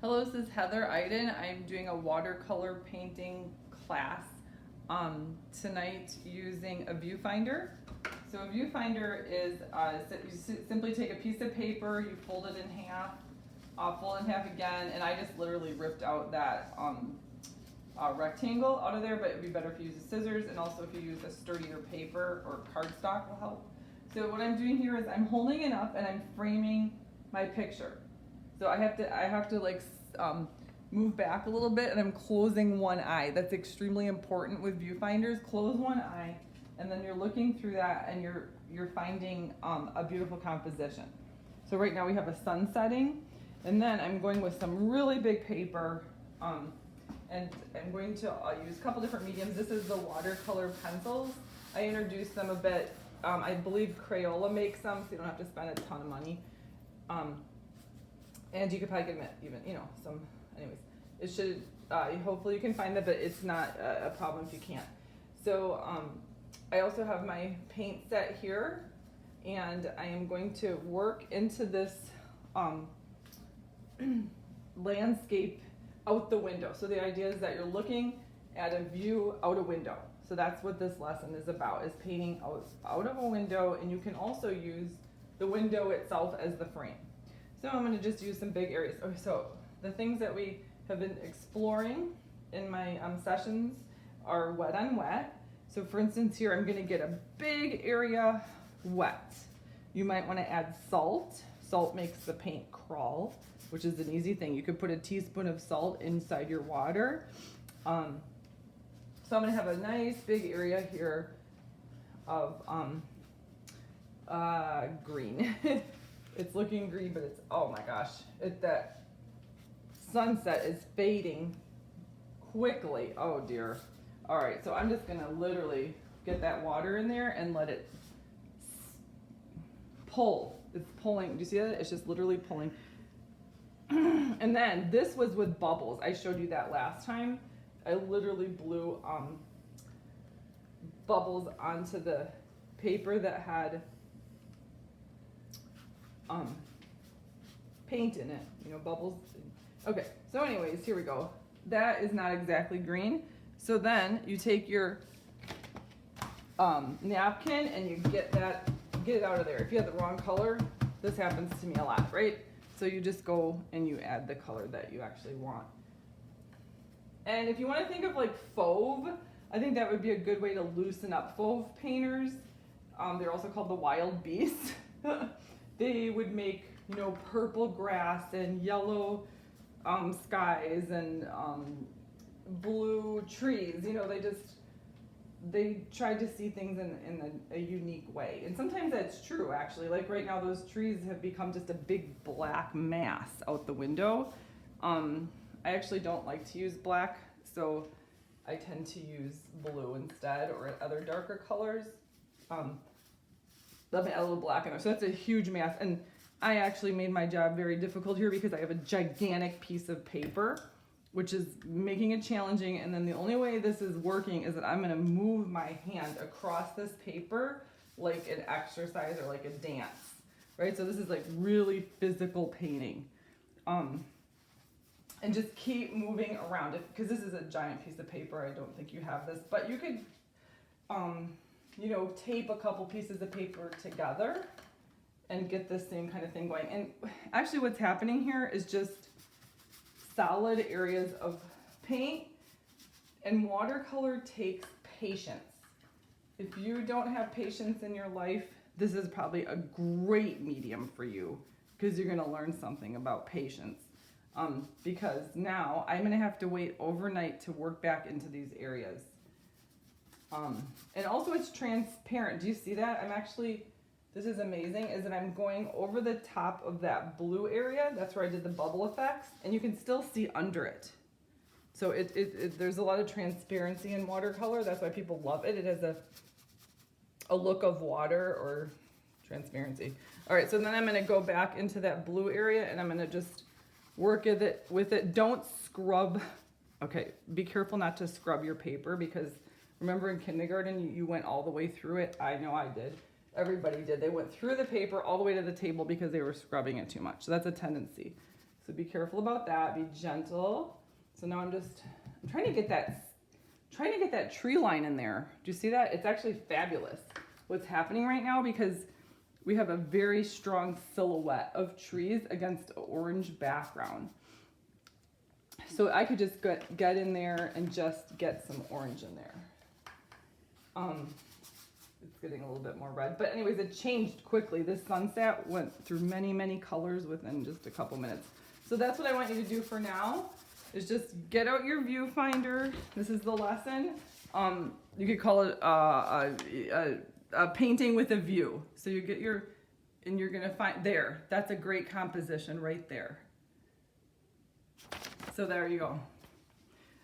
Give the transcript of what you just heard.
Hello, this is Heather Eiden. I'm doing a watercolor painting class tonight using a viewfinder. So a viewfinder is, you simply take a piece of paper, you fold it in half, fold it in half again, and I just literally ripped out that rectangle out of there, but it would be better if you use the scissors, and also if you use a sturdier paper or cardstock will help. So what I'm doing here is I'm holding it up and I'm framing my picture. So I have to like move back a little bit, and I'm closing one eye. That's extremely important with viewfinders. Close one eye, and then you're looking through that, and you're finding a beautiful composition. So right now we have a sun setting, and then I'm going with some really big paper, and I'm going to use a couple different mediums. This is the watercolor pencils. I introduced them a bit. I believe Crayola makes them, so you don't have to spend a ton of money. And you could probably get them at even, some, anyways. It should, hopefully you can find that, but it's not a problem if you can't. So I also have my paint set here, and I am going to work into this landscape out the window. So the idea is that you're looking at a view out a window. So that's what this lesson is about, is painting out of a window, and you can also use the window itself as the frame. So I'm going to just use some big areas. Okay, so the things that we have been exploring in my sessions are wet on wet. So for instance here, I'm going to get a big area wet. You might want to add salt. Salt makes the paint crawl, which is an easy thing. You could put a teaspoon of salt inside your water. So I'm going to have a nice big area here of green. It's looking green, but it's, oh my gosh, that sunset is fading quickly. Oh dear. All right, so I'm just gonna literally get that water in there and let it pull. It's pulling, do you see that? It's just literally pulling. And then this was with bubbles. I showed you that last time. I literally blew bubbles onto the paper that had paint in it, bubbles. Okay, so anyways, here we go. That is not exactly green. So then you take your napkin and you get it out of there. If you have the wrong color, this happens to me a lot, right? So you just go and you add the color that you actually want. And if you want to think of like fauve, I think that would be a good way to loosen up fauve painters. They're also called the wild beasts. They would make, purple grass and yellow skies and blue trees. They tried to see things in a unique way. And sometimes that's true, actually. Like right now, those trees have become just a big black mass out the window. I actually don't like to use black, so I tend to use blue instead, or other darker colors. Let me add a little black in there. So that's a huge mass. And I actually made my job very difficult here because I have a gigantic piece of paper, which is making it challenging. And then the only way this is working is that I'm going to move my hand across this paper like an exercise or like a dance, right? So this is like really physical painting. And just keep moving around it, because this is a giant piece of paper. I don't think you have this, but you could, tape a couple pieces of paper together and get the same kind of thing going. And actually what's happening here is just solid areas of paint, and watercolor takes patience. If you don't have patience in your life, this is probably a great medium for you, because you're gonna learn something about patience. Because now I'm gonna have to wait overnight to work back into these areas. And also it's transparent. Do you see that? This is amazing, is that I'm going over the top of that blue area. That's where I did the bubble effects, and you can still see under it. So there's a lot of transparency in watercolor. That's why people love it. It has a look of water or transparency. All right, so then I'm gonna go back into that blue area, and I'm gonna just work with it. Don't scrub. Okay, be careful not to scrub your paper, because remember in kindergarten, you went all the way through it. I know I did. Everybody did. They went through the paper all the way to the table because they were scrubbing it too much. So that's a tendency. So be careful about that, be gentle. So now I'm trying to get that tree line in there. Do you see that? It's actually fabulous what's happening right now because we have a very strong silhouette of trees against an orange background. So I could just get in there and just get some orange in there. It's getting a little bit more red, but anyways, it changed quickly. This sunset went through many, many colors within just a couple minutes. So that's what I want you to do for now, is just get out your viewfinder. This is the lesson. You could call it a painting with a view. So you get and you're gonna find there. That's a great composition right there. So there you go.